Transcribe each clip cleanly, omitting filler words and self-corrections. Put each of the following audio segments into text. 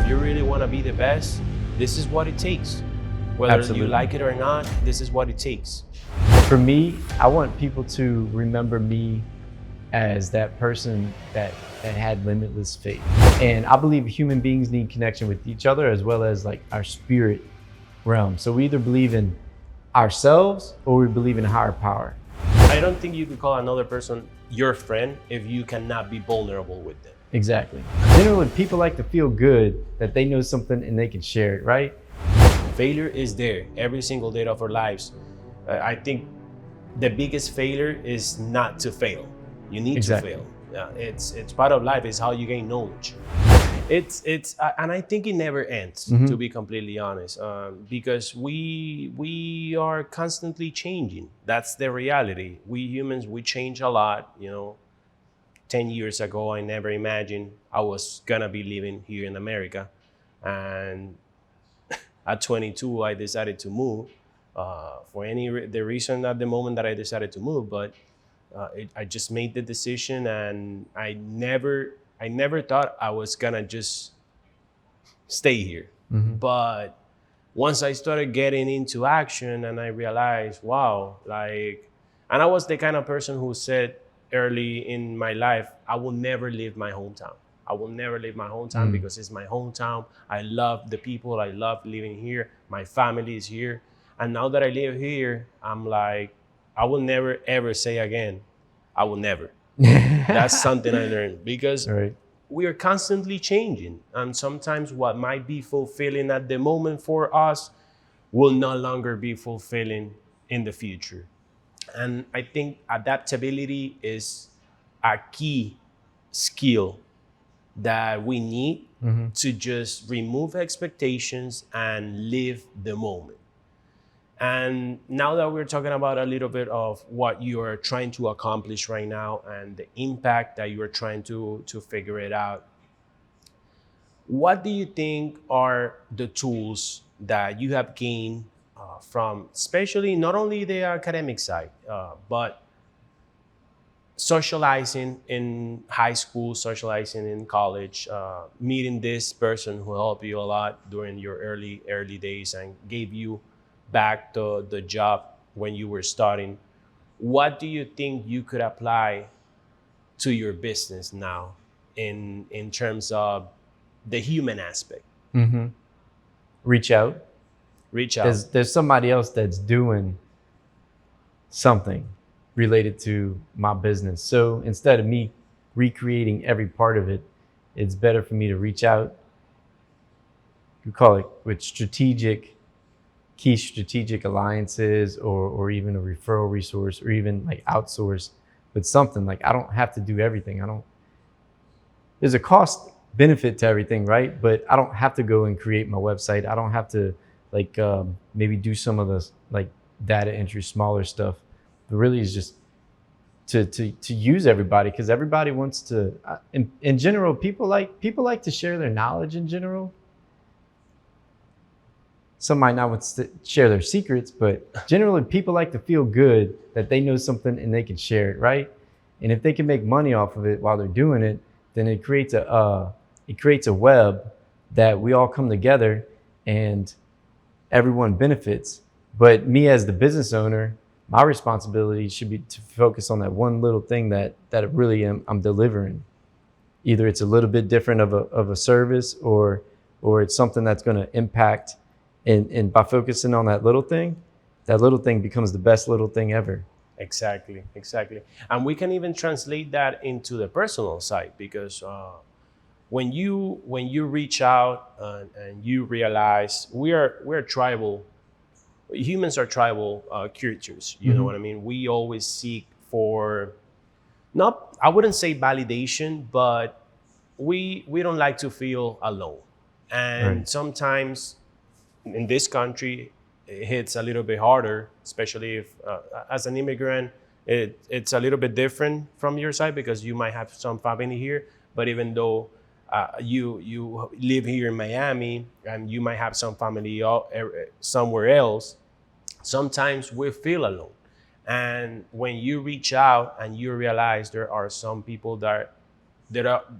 If you really want to be the best, this is what it takes. Whether Absolutely. you like it or not, this is what it takes. For me, I want people to remember me as that person that had limitless faith. And I believe human beings need connection with each other as well as like our spirit realm. So we either believe in ourselves or we believe in a higher power. I don't think you could call another person your friend if you cannot be vulnerable with them. Exactly. Generally, people like to feel good that they know something and they can share it, right? Failure is there every single day of our lives. I think the biggest failure is not to fail. You need Exactly. to fail. It's part of life. It's how you gain knowledge. And I think it never ends. To be completely honest, because we are constantly changing. That's the reality. We humans, we change a lot. 10 years ago, I never imagined I was gonna be living here in America, and at 22, I decided to move for the reason at the moment that I decided to move. But I just made the decision, and I never thought I was gonna just stay here. But once I started getting into action, and I realized, wow, and I was the kind of person who said early in my life, I will never leave my hometown. I will never leave my hometown because it's my hometown. I love the people. I love living here. My family is here. And now that I live here, I'm like, I will never, ever say again, I will never. That's something I learned because we are constantly changing. And sometimes what might be fulfilling at the moment for us will no longer be fulfilling in the future. And I think adaptability is a key skill that we need to just remove expectations and live the moment. And now that we're talking about a little bit of what you're trying to accomplish right now and the impact that you're trying to figure it out, what do you think are the tools that you have gained from, especially not only the academic side, but socializing in high school, socializing in college, meeting this person who helped you a lot during your early days and gave you back the job when you were starting? What do you think you could apply to your business now in terms of the human aspect? Reach out. Reach out. There's somebody else that's doing something related to my business. So instead of me recreating every part of it, it's better for me to reach out. You call it with key strategic alliances, or even a referral resource, or even like outsource with something. Like I don't have to do everything. There's a cost benefit to everything, right? But I don't have to go and create my website. I don't have to maybe do some of the like data entry, smaller stuff. But really is just to use everybody, because everybody wants to, in general, people like to share their knowledge in general. Some might not want to share their secrets, but generally people like to feel good that they know something and they can share it, right? And if they can make money off of it while they're doing it, then it creates a web that we all come together and everyone benefits. But me as the business owner, my responsibility should be to focus on that one little thing that really I'm delivering. Either it's a little bit different of a service, or it's something that's going to impact. And by focusing on that little thing becomes the best little thing ever. Exactly. And we can even translate that into the personal side, because when you reach out and you realize we're tribal. Humans are tribal creatures. You know what I mean? We always seek for, not, I wouldn't say validation, but we don't like to feel alone. And sometimes in this country, it hits a little bit harder, especially if as an immigrant, it's a little bit different from your side because you might have some family here. But even though you live here in Miami and you might have some family somewhere else, sometimes we feel alone. And when you reach out and you realize there are some people that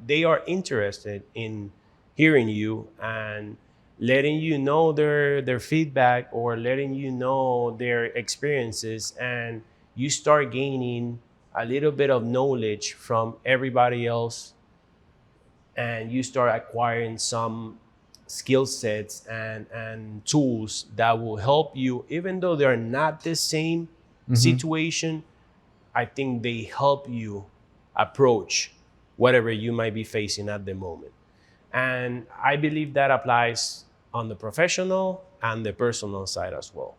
they are interested in hearing you and letting you know their feedback or letting you know their experiences, and you start gaining a little bit of knowledge from everybody else, and you start acquiring some skill sets and tools that will help you, even though they're not the same situation. I think they help you approach whatever you might be facing at the moment. And I believe that applies on the professional and the personal side as well.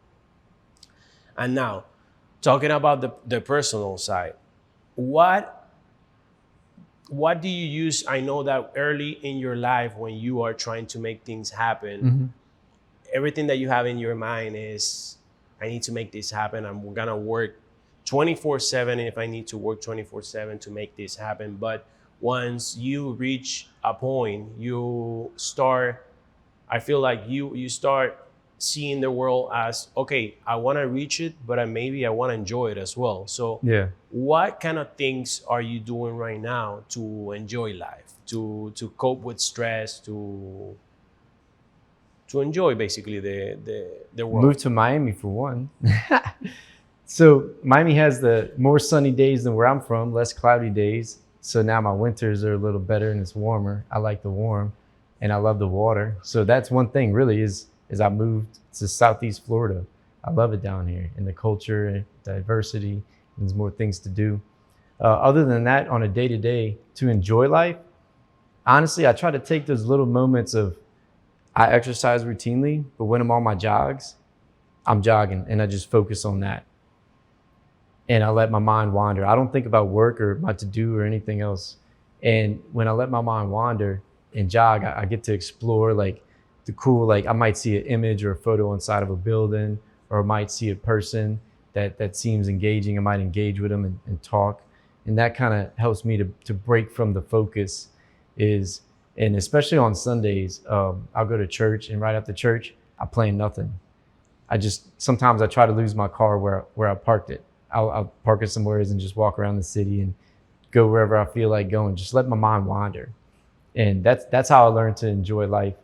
And now, talking about the personal side, what what do you use? I know that early in your life when you are trying to make things happen, everything that you have in your mind is, I need to make this happen. I'm gonna work 24/7 if I need to work 24/7 to make this happen. But once you reach a point, you start, I feel like you start seeing the world as, okay, I want to reach it, but maybe I want to enjoy it as well. So Yeah. what kind of things are you doing right now to enjoy life, to cope with stress, to enjoy basically the world? Moved to Miami for one. So Miami has the more sunny days than where I'm from, less cloudy days. So now my winters are a little better and it's warmer. I like the warm and I love the water. So that's one thing really is I moved to Southeast Florida. I love it down here, and the culture and diversity, and there's more things to do. Other than that, on a day-to-day, to enjoy life, honestly, I try to take those little moments of, I exercise routinely, but when I'm on my jogs, I'm jogging and I just focus on that. And I let my mind wander. I don't think about work or my to-do or anything else. And when I let my mind wander and jog, I get to explore like the cool, like I might see an image or a photo inside of a building, or I might see a person that seems engaging. I might engage with them and talk. And that kind of helps me to break from the focus and especially on Sundays, I'll go to church, and right after church, I plan nothing. Sometimes I try to lose my car where I parked it. I'll park it somewhere and just walk around the city and go wherever I feel like going. Just let my mind wander. And that's how I learned to enjoy life.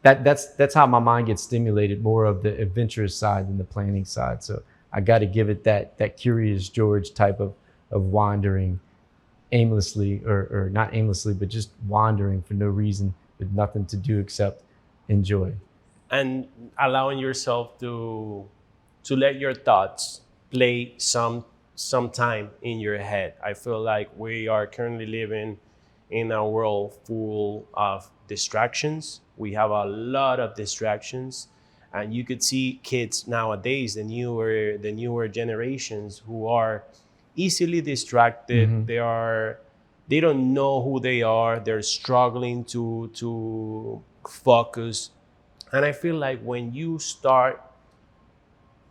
That's how my mind gets stimulated, more of the adventurous side than the planning side. So I got to give it that Curious George type of wandering aimlessly, or not aimlessly, but just wandering for no reason with nothing to do except enjoy. And allowing yourself to let your thoughts play some time in your head. I feel like we are currently living in a world full of distractions. We have a lot of distractions, and you could see kids nowadays, the newer generations, who are easily distracted. They don't know who they are. They're struggling to focus. And I feel like when you start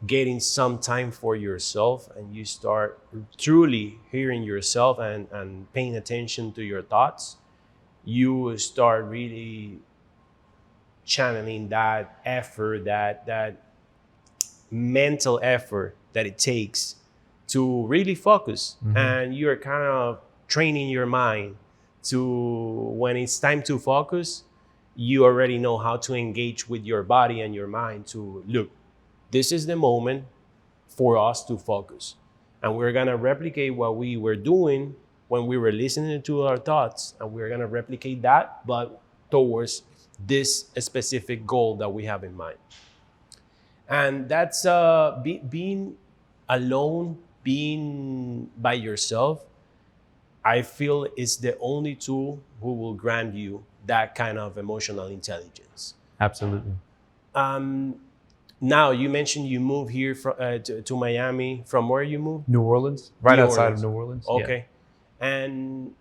getting some time for yourself and you start truly hearing yourself and paying attention to your thoughts, you start really channeling that effort, that mental effort that it takes to really focus. And you're kind of training your mind to, when it's time to focus, you already know how to engage with your body and your mind to, look, this is the moment for us to focus. And we're going to replicate what we were doing when we were listening to our thoughts. And we're going to replicate that, but towards this specific goal that we have in mind. And that's being alone, being by yourself, I feel is the only tool who will grant you that kind of emotional intelligence. Absolutely. Now, you mentioned you moved here to Miami. From where you moved? New Orleans, right New outside Orleans. of New Orleans. Okay. Yeah. And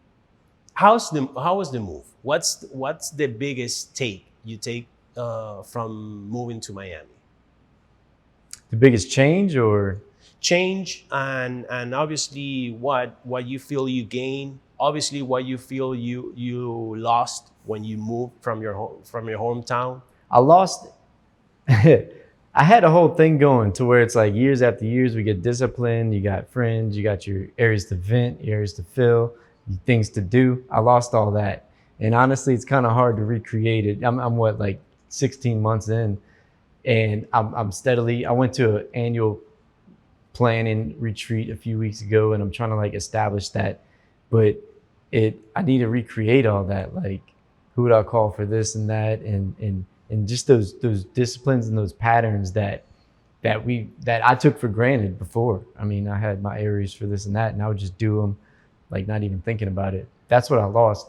how was the move? What's the biggest take you take from moving to Miami? The biggest change, or change, and obviously what you feel you gain, obviously what you feel you lost when you moved from your hometown. I lost. I had a whole thing going to where it's like years after years, we get disciplined, you got friends, you got your areas to vent, areas to fill, things to do. I lost all that. And honestly, it's kind of hard to recreate it. I'm what, like 16 months in, and I'm steadily. I went to an annual planning retreat a few weeks ago, and I'm trying to like establish that. But I need to recreate all that. Like, who would I call for this and that, and just those disciplines and those patterns that I took for granted before. I mean, I had my areas for this and that, and I would just do them, like not even thinking about it. That's what I lost.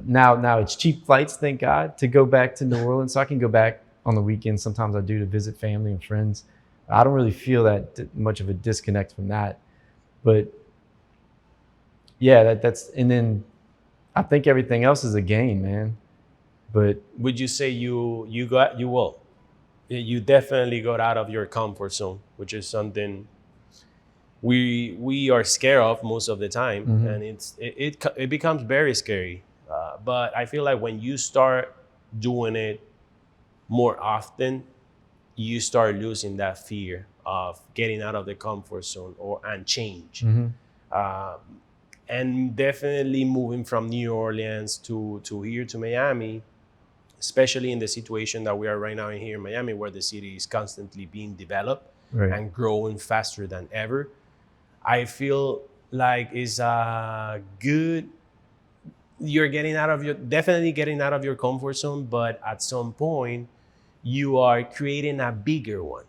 Now it's cheap flights, thank God, to go back to New Orleans, so I can go back on the weekends. Sometimes I do, to visit family and friends. I don't really feel that much of a disconnect from that, but yeah, that's, and then I think everything else is a gain, man. But Would you say you definitely got out of your comfort zone, which is something we are scared of most of the time, and it becomes very scary. But I feel like when you start doing it more often, you start losing that fear of getting out of the comfort zone and change. And definitely moving from New Orleans to here to Miami, especially in the situation that we are right now in here in Miami, where the city is constantly being developed right. and growing faster than ever. I feel like it's a good, you're definitely getting out of your comfort zone, but at some point you are creating a bigger one,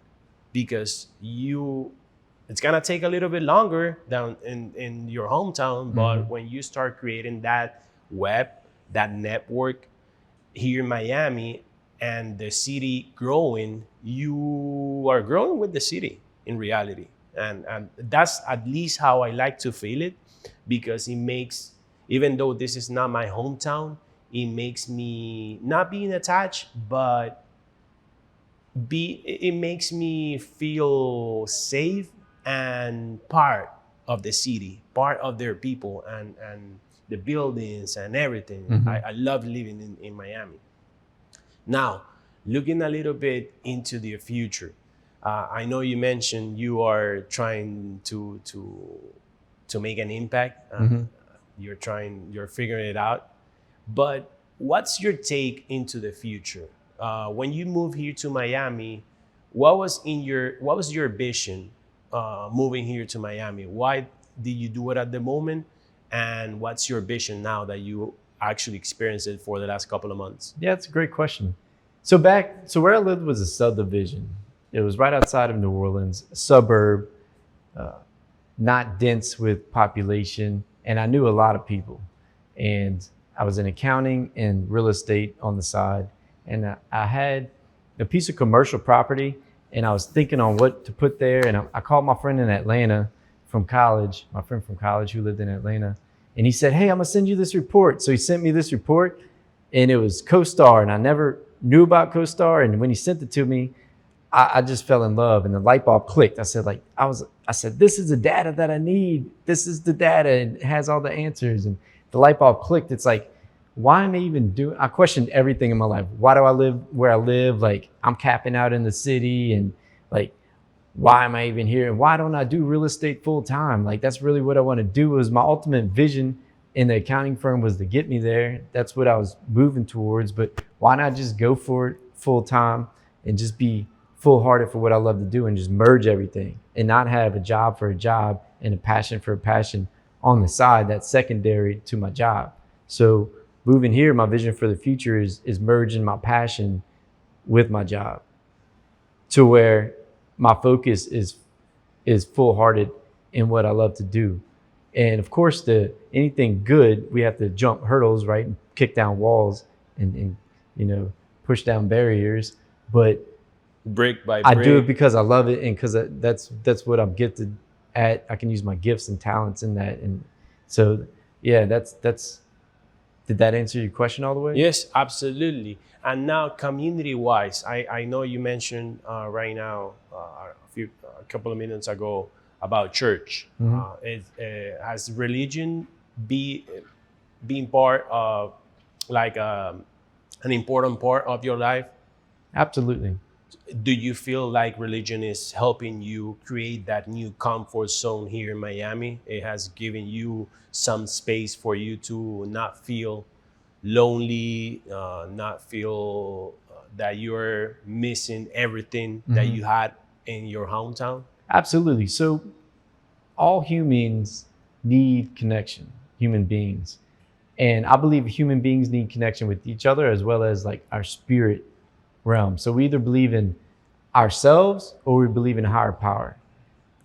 because it's gonna take a little bit longer down in your hometown, but when you start creating that that network here in Miami, and the city growing, you are growing with the city in reality. And that's at least how I like to feel it, because it makes, even though this is not my hometown, it makes me not being attached, but it makes me feel safe and part of the city, part of their people, and the buildings and everything. I love living in Miami. Now, looking a little bit into the future, I know you mentioned you are trying to make an impact. You're figuring it out. But what's your take into the future? When you moved here to Miami, what was your vision moving here to Miami? Why did you do it at the moment? And what's your vision now that you actually experienced it for the last couple of months? Yeah, it's a great question. So where I lived was a subdivision. It was right outside of New Orleans, a suburb, not dense with population, and I knew a lot of people. And I was in accounting and real estate on the side, and I had a piece of commercial property, and I was thinking on what to put there. And I called my friend in Atlanta from college, who lived in Atlanta, and he said, "Hey, I'm gonna send you this report." So he sent me this report, and it was CoStar, and I never knew about CoStar. And when he sent it to me, I just fell in love, and the light bulb clicked. I said, "This is the data that I need. This is the data. It has all the answers." And the light bulb clicked. It's like, why am I even doing? I questioned everything in my life. Why do I live where I live? Like, I'm capping out in the city, and like, why am I even here? And why don't I do real estate full time? Like, that's really what I want to do. It was my ultimate vision in the accounting firm, was to get me there. That's what I was moving towards. But why not just go for it full time and just be full hearted for what I love to do, and just merge everything, and not have a job for a job and a passion for a passion on the side that's secondary to my job. So moving here, my vision for the future is merging my passion with my job, to where my focus is full hearted in what I love to do. And of course, anything good, we have to jump hurdles, right? And kick down walls and push down barriers. But Brick by I brick. do it because I love it, and because that's what I'm gifted at. I can use my gifts and talents in that. And so, yeah, that's. Did that answer your question all the way? Yes, absolutely. And now, community-wise, I know you mentioned right now a couple of minutes ago about church. Has religion been part of like an important part of your life? Absolutely. Do you feel like religion is helping you create that new comfort zone here in Miami? It has given you some space for you to not feel lonely, not feel that you're missing everything that you had in your hometown? Absolutely. So all humans need connection, human beings. And I believe human beings need connection with each other as well as like our spirit realm. So we either believe in ourselves or we believe in higher power.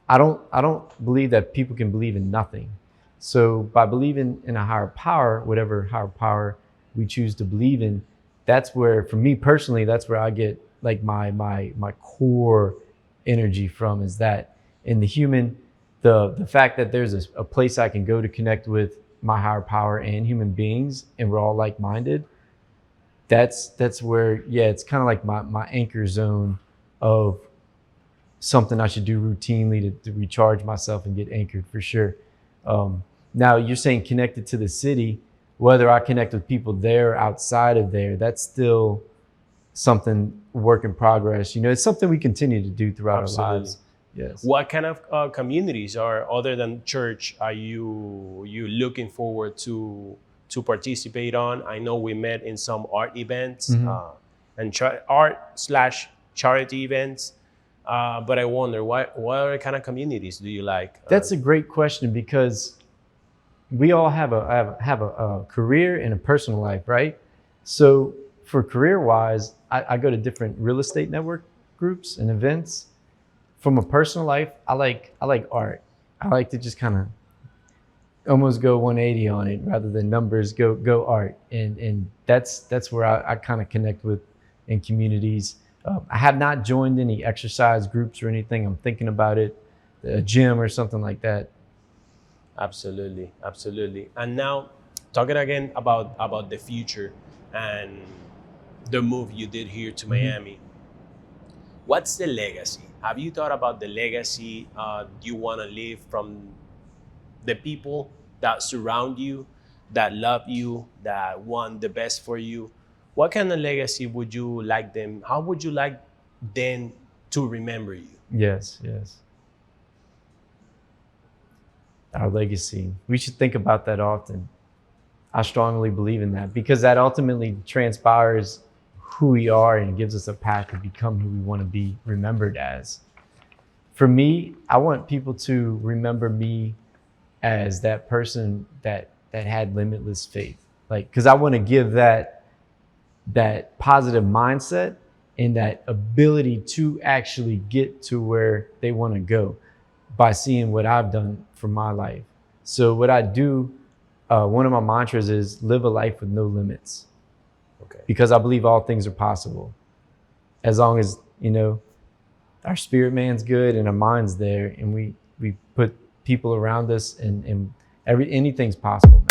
I don't believe that people can believe in nothing. So by believing in a higher power, whatever higher power we choose to believe in, that's where, for me personally, that's where I get like my core energy from, is that in the human, the fact that there's a place I can go to connect with my higher power and human beings, and we're all like-minded. That's where, yeah, it's kind of like my anchor zone of something I should do routinely to recharge myself and get anchored for sure. Now you're saying connected to the city, whether I connect with people there or outside of there, that's still something work in progress. You know, it's something we continue to do throughout Absolutely. our lives. Yes. What kind of communities are, other than church, are you looking forward to participate on? I know we met in some art events and art/charity events, but I wonder what other kind of communities do you like? That's a great question, because we all have a career and a personal life, right? So for career-wise, I go to different real estate network groups and events. From a personal life, I like art. I like to just kind of almost go 180 on it rather than numbers. Go art, and that's where I kind of connect with in communities. I have not joined any exercise groups or anything. I'm thinking about it, a gym or something like that. Absolutely, absolutely. And now, talking again about the future and the move you did here to Miami, what's the legacy? Have you thought about the legacy you want to leave from the people that surround you, that love you, that want the best for you? What kind of legacy would you like them? How would you like them to remember you? Yes. Our legacy. We should think about that often. I strongly believe in that, because that ultimately transpires who we are and gives us a path to become who we want to be remembered as. For me, I want people to remember me as that person that had limitless faith. Like, because I want to give that positive mindset and that ability to actually get to where they want to go by seeing what I've done for my life. So what I do, one of my mantras is live a life with no limits. Okay. Because I believe all things are possible, as long as, you know, our spirit man's good and our mind's there, and we put people around us, and anything's possible.